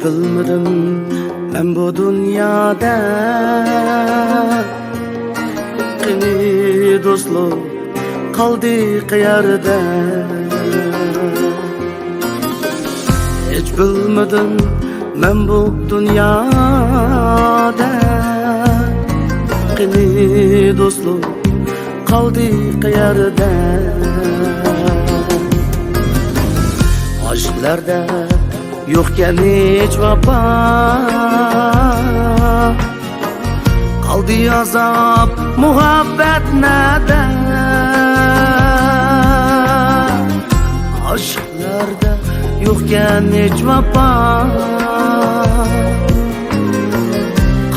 bilmedim ben bu dünyada Qani dostlar kaldı kıyarda Hiç bilmedim ben bu dünyada Qani dostlar kaldı kıyarda Aşklarda yokken hiç vapa Kaldı azap muhabbet nede Aşklarda yokken hiç vapa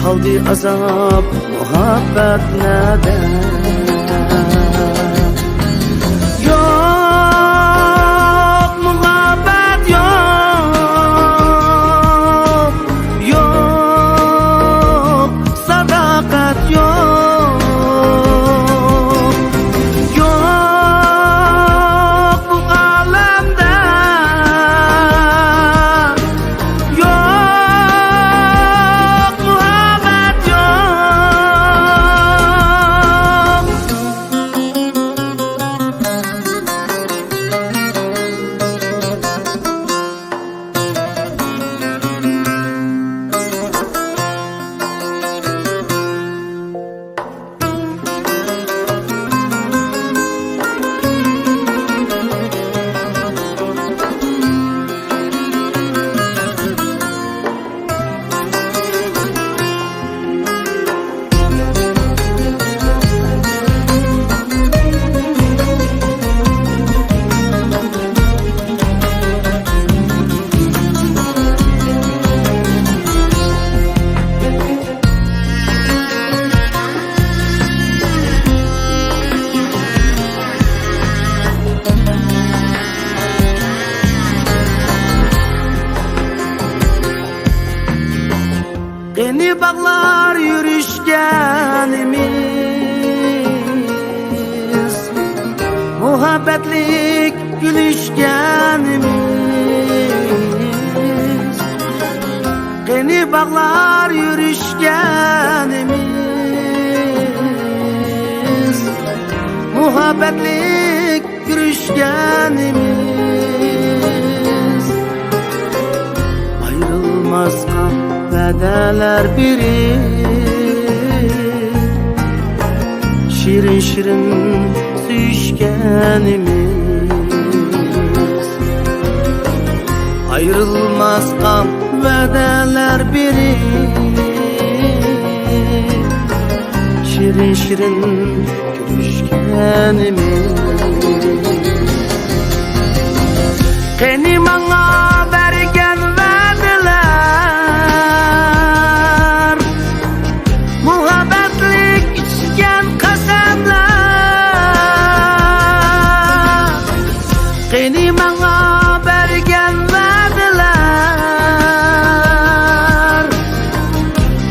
Kaldı azap muhabbet nede Yeni bağlar yürüşkenimiz Muhabbetlik gülüşkenimiz Yeni bağlar yürüşkenimiz Muhabbetlik gülüşkenimiz Ayrılmaz bedeler biri Şirin şirin süyüşkenimiz Ayrılmaz bedeler biri Şirin şirin gülüşkenimiz Qani bana bergen verdiler Muhabbetlik içken kasemler Qani bana bergen verdiler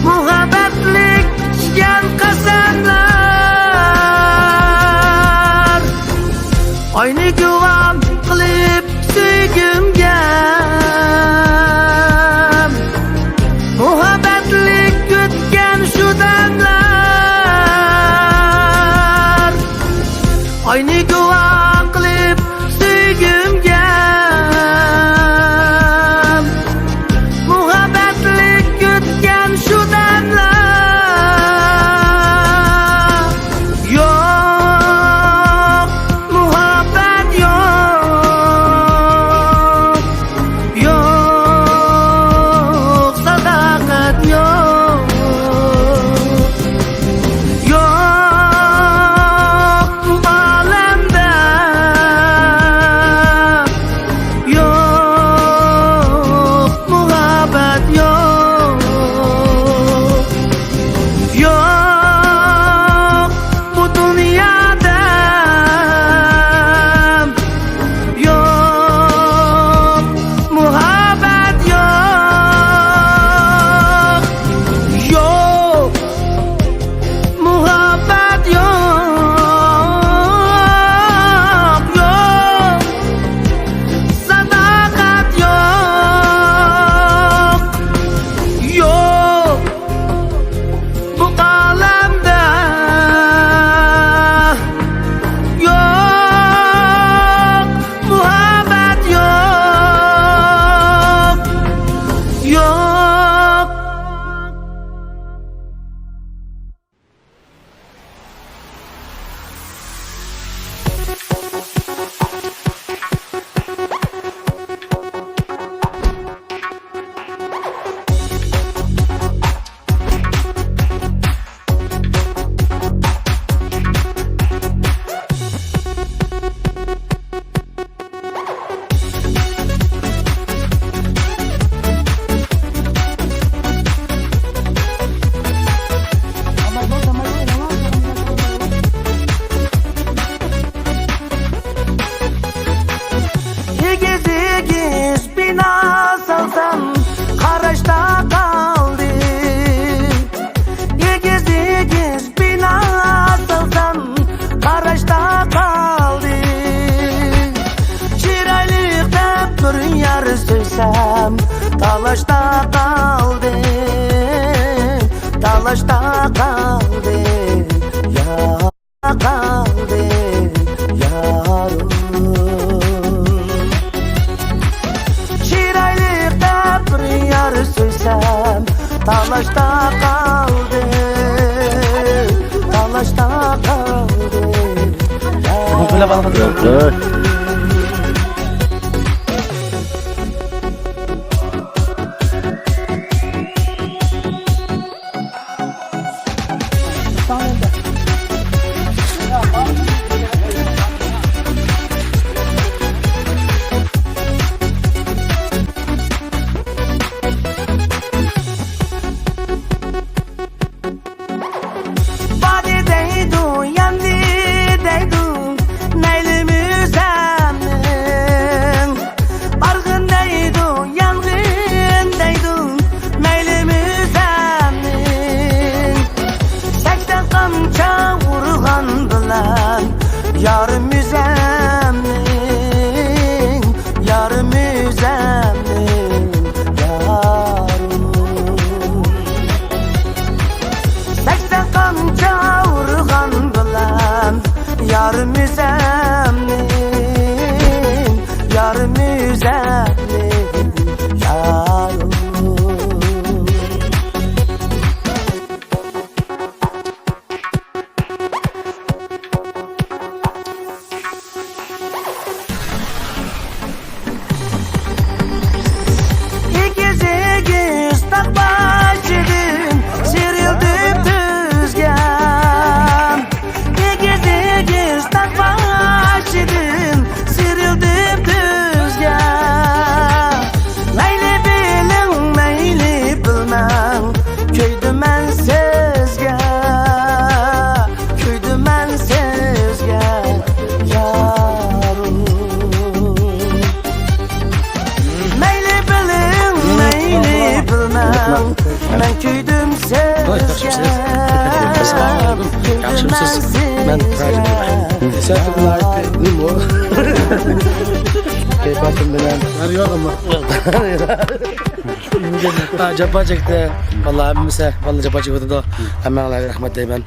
Muhabbetlik içken kasemler Aynı güven kılıp süygümge Muhabbetlik gütken şu demler Aynı güven kılıp süygümge Muhabbetlik gütken şu demler Yok muhabbet yok Yok sadakat yok Yok bu alemde kaldı ya kaldı yarım. Şiraylıkta bir yar söysem talaşta kaldı, talaşta kaldı yarım. Yarım müzemmin, yarım müzemmin, yarım. 80 kamça vurgan bilen yarım müzemmin, yarım müzemmin, yarım. Ben küydüm sözge, Yaxshimisiz? Men Rajab. Sertifikatni nima? Kayfiyatim bilan. Yo'qmi? Jabba chekdi. Vallahi hemmasi, vallahi jabba chekdi. Hammalarga rahmat deyman.